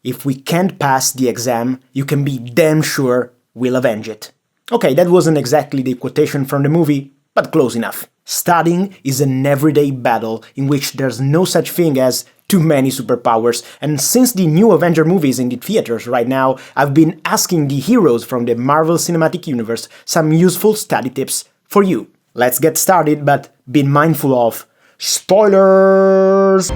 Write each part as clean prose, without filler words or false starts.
If we can't pass the exam, you can be damn sure we'll avenge it. Okay, that wasn't exactly the quotation from the movie, but close enough. Studying is an everyday battle in which there's no such thing as too many superpowers, and since the new Avengers movie is in the theaters right now, I've been asking the heroes from the Marvel Cinematic Universe some useful study tips for you. Let's get started, but be mindful of spoilers!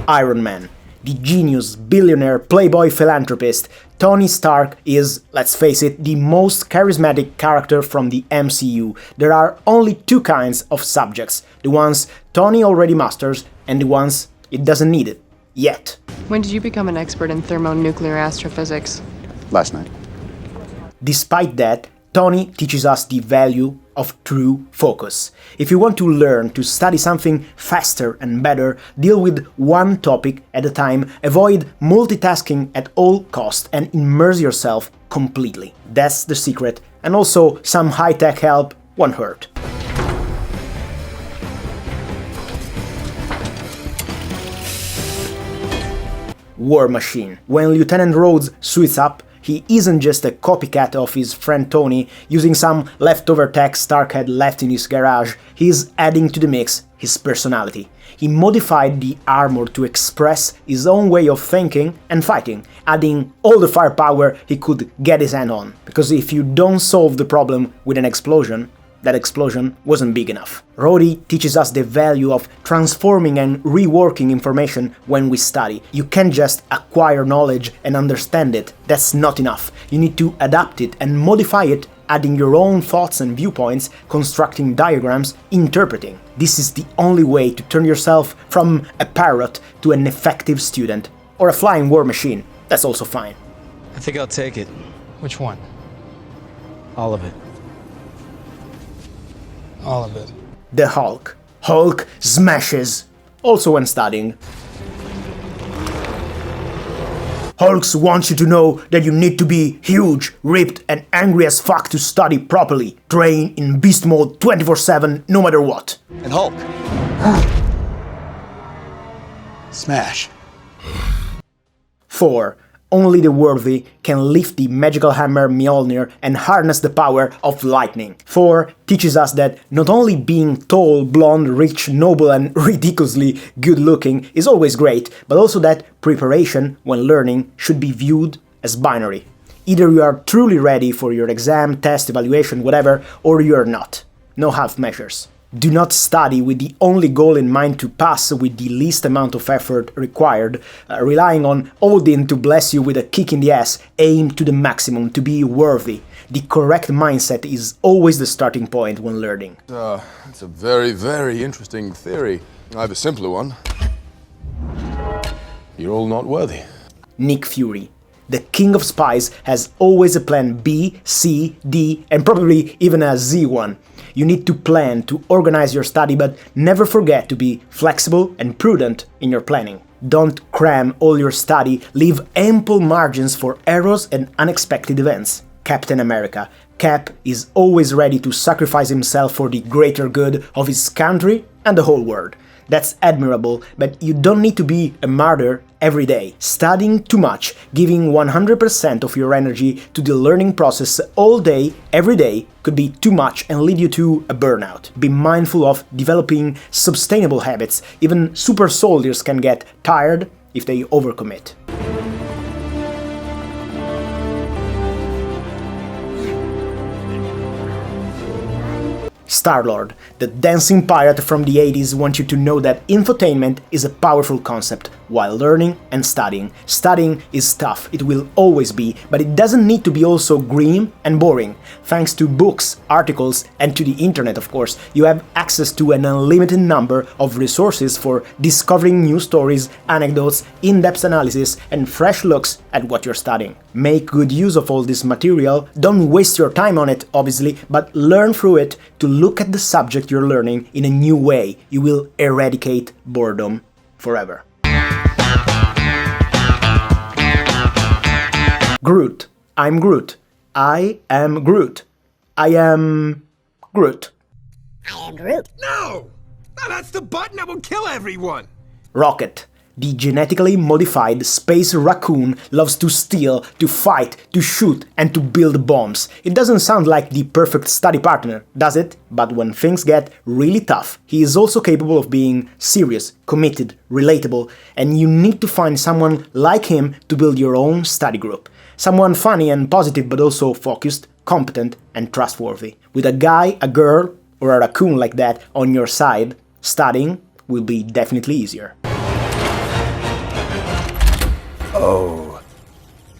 Iron Man. The genius, billionaire, playboy philanthropist Tony Stark is, let's face it, the most charismatic character from the MCU. There are only two kinds of subjects, the ones Tony already masters and the ones it doesn't need it, yet. When did you become an expert in thermonuclear astrophysics? Last night. Despite that, Tony teaches us the value of true focus. If you want to learn to study something faster and better, deal with one topic at a time, avoid multitasking at all costs, and immerse yourself completely. That's the secret, and also some high-tech help won't hurt. War Machine. When Lieutenant Rhodes suits up, he isn't just a copycat of his friend Tony, using some leftover tech Stark had left in his garage. He's adding to the mix his personality. He modified the armor to express his own way of thinking and fighting, adding all the firepower he could get his hand on. Because if you don't solve the problem with an explosion, that explosion wasn't big enough. Rhodey teaches us the value of transforming and reworking information when we study. You can't just acquire knowledge and understand it. That's not enough. You need to adapt it and modify it, adding your own thoughts and viewpoints, constructing diagrams, interpreting. This is the only way to turn yourself from a parrot to an effective student. Or a flying war machine. That's also fine. I think I'll take it. Which one? All of it. All of it. The Hulk. Hulk smashes. Also when studying. Hulks want you to know that you need to be huge, ripped, and angry as fuck to study properly. Train in beast mode 24/7, no matter what. And Hulk. Smash. 4. Only the worthy can lift the magical hammer Mjolnir and harness the power of lightning. 4 teaches us that not only being tall, blonde, rich, noble and ridiculously good-looking is always great, but also that preparation when learning should be viewed as binary. Either you are truly ready for your exam, test, evaluation, whatever, or you are not. No half measures. Do not study with the only goal in mind to pass with the least amount of effort required, relying on Odin to bless you with a kick in the ass. Aim to the maximum to be worthy. The correct mindset is always the starting point when learning. It's a very, very interesting theory. I have a simpler one. You're all not worthy. Nick Fury. The king of spies has always a plan B, C, D, and probably even a Z one. You need to plan, to organize your study, but never forget to be flexible and prudent in your planning. Don't cram all your study, leave ample margins for errors and unexpected events. Captain America. Cap is always ready to sacrifice himself for the greater good of his country and the whole world. That's admirable, but you don't need to be a martyr every day. Studying too much, giving 100% of your energy to the learning process all day, every day, could be too much and lead you to a burnout. Be mindful of developing sustainable habits. Even super soldiers can get tired if they overcommit. Star-Lord, the dancing pirate from the 80s, wants you to know that infotainment is a powerful concept while learning and studying. Studying is tough, it will always be, but it doesn't need to be also grim and boring. Thanks to books, articles, and to the internet, of course, you have access to an unlimited number of resources for discovering new stories, anecdotes, in-depth analysis, and fresh looks at what you're studying. Make good use of all this material, don't waste your time on it, obviously, but learn through it to look at the subject you're learning in a new way. You will eradicate boredom forever. Groot. I'm Groot. I am Groot. I am Groot. I am Groot. No! That's the button that will kill everyone! Rocket. The genetically modified space raccoon loves to steal, to fight, to shoot, and to build bombs. It doesn't sound like the perfect study partner, does it? But when things get really tough, he is also capable of being serious, committed, relatable, and you need to find someone like him to build your own study group. Someone funny and positive but also focused, competent, and trustworthy. With a guy, a girl, or a raccoon like that on your side, studying will be definitely easier. Oh,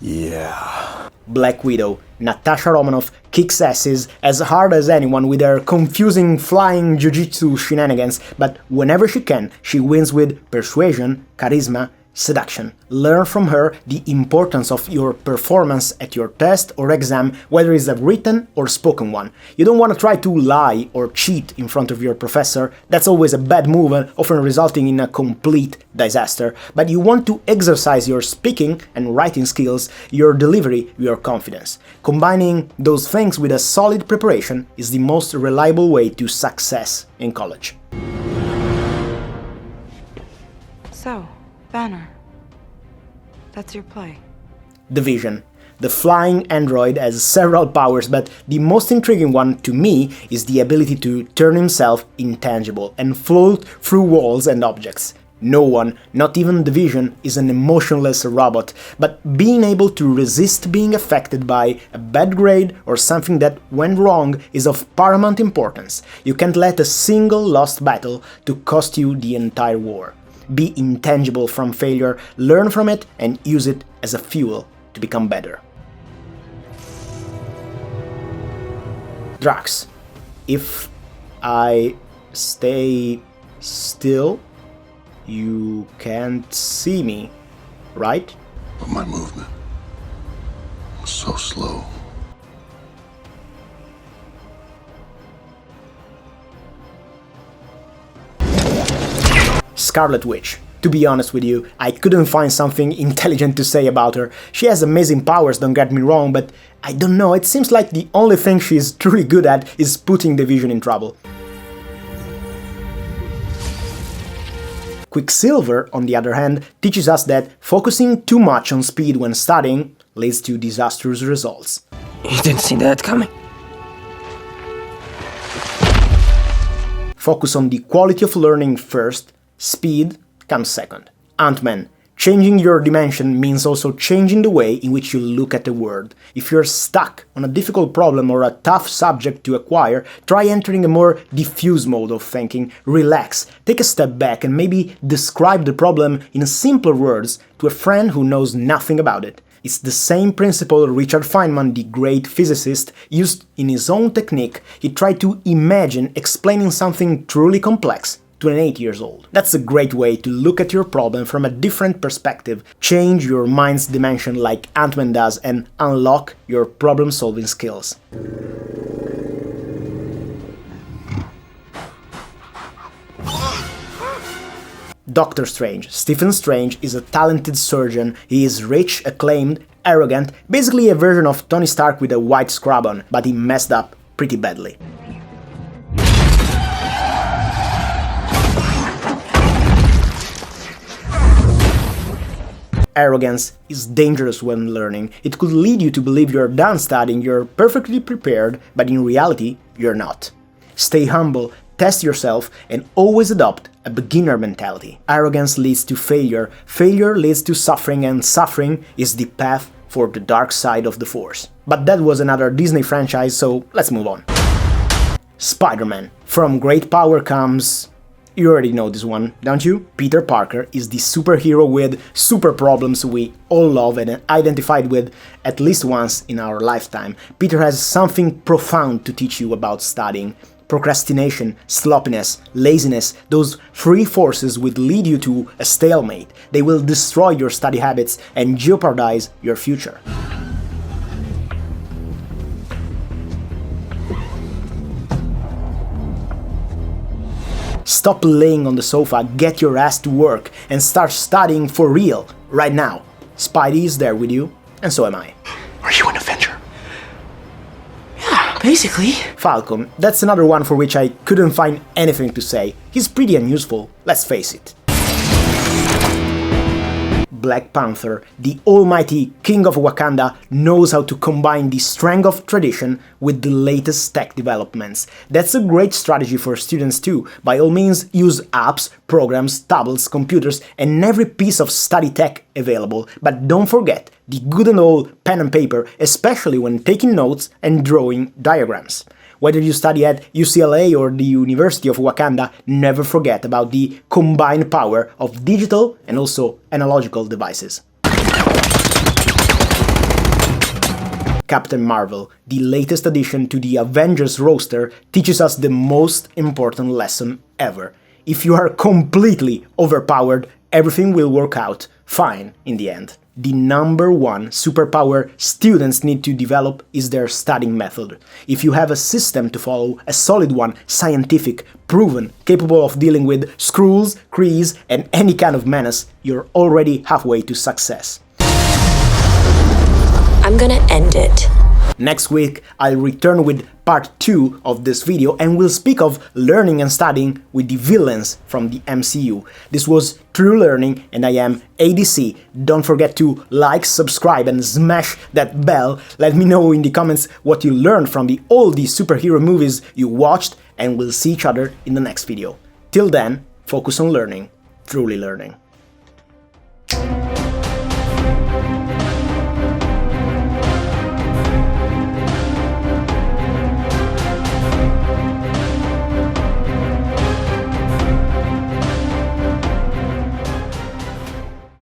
yeah. Black Widow. Natasha Romanoff kicks asses as hard as anyone with her confusing flying jiu-jitsu shenanigans, but whenever she can, she wins with persuasion, charisma, seduction. Learn from her the importance of your performance at your test or exam, whether it's a written or spoken one. You don't want to try to lie or cheat in front of your professor, that's always a bad move and often resulting in a complete disaster, but you want to exercise your speaking and writing skills, your delivery, your confidence. Combining those things with a solid preparation is the most reliable way to success in college. So, Banner, that's your play. Division. The flying android has several powers, but the most intriguing one to me is the ability to turn himself intangible and float through walls and objects. No one, not even Division, is an emotionless robot, but being able to resist being affected by a bad grade or something that went wrong is of paramount importance. You can't let a single lost battle to cost you the entire war. Be intangible from failure, learn from it, and use it as a fuel to become better. Drax. If I stay still, you can't see me, right? But my movement was so slow. Scarlet Witch. To be honest with you, I couldn't find something intelligent to say about her. She has amazing powers, don't get me wrong, but I don't know, it seems like the only thing she's truly good at is putting Division in trouble. Quicksilver, on the other hand, teaches us that focusing too much on speed when studying leads to disastrous results. You didn't see that coming. Focus on the quality of learning first, speed comes second. Ant-Man. Changing your dimension means also changing the way in which you look at the world. If you're stuck on a difficult problem or a tough subject to acquire, try entering a more diffuse mode of thinking, relax, take a step back and maybe describe the problem in simpler words to a friend who knows nothing about it. It's the same principle Richard Feynman, the great physicist, used in his own technique. He tried to imagine explaining something truly complex to an 8-year-old. That's a great way to look at your problem from a different perspective, change your mind's dimension like Ant-Man does, and unlock your problem-solving skills. Doctor Strange. Stephen Strange is a talented surgeon. He is rich, acclaimed, arrogant, basically a version of Tony Stark with a white scrub on, but he messed up pretty badly. Arrogance is dangerous when learning. It could lead you to believe you're done studying, you're perfectly prepared, but in reality, you're not. Stay humble, test yourself, and always adopt a beginner mentality. Arrogance leads to failure, failure leads to suffering, and suffering is the path for the dark side of the Force. But that was another Disney franchise, so let's move on. Spider-Man. From great power comes... You already know this one, don't you? Peter Parker is the superhero with super problems we all love and identified with at least once in our lifetime. Peter has something profound to teach you about studying. Procrastination, sloppiness, laziness, those three forces will lead you to a stalemate. They will destroy your study habits and jeopardize your future. Stop laying on the sofa, get your ass to work, and start studying for real, right now. Spidey is there with you, and so am I. Are you an Avenger? Yeah, basically. Falcon, that's another one for which I couldn't find anything to say. He's pretty unuseful, let's face it. Black Panther, the almighty King of Wakanda knows how to combine the strength of tradition with the latest tech developments. That's a great strategy for students too. By all means, use apps, programs, tablets, computers, and every piece of study tech available, but don't forget the good and old pen and paper, especially when taking notes and drawing diagrams. Whether you study at UCLA or the University of Wakanda, never forget about the combined power of digital and also analogical devices. Captain Marvel, the latest addition to the Avengers roster, teaches us the most important lesson ever. If you are completely overpowered, everything will work out fine in the end. The number one superpower students need to develop is their studying method. If you have a system to follow, a solid one, scientific, proven, capable of dealing with Skrulls, Krees, and any kind of menace, you're already halfway to success. I'm gonna end it. Next week, I'll return with part 2 of this video and we'll speak of learning and studying with the villains from the MCU. This was True Learning and I am ADC. Don't forget to like, subscribe and smash that bell. Let me know in the comments what you learned from all the superhero movies you watched, and we'll see each other in the next video. Till then, focus on learning, truly learning.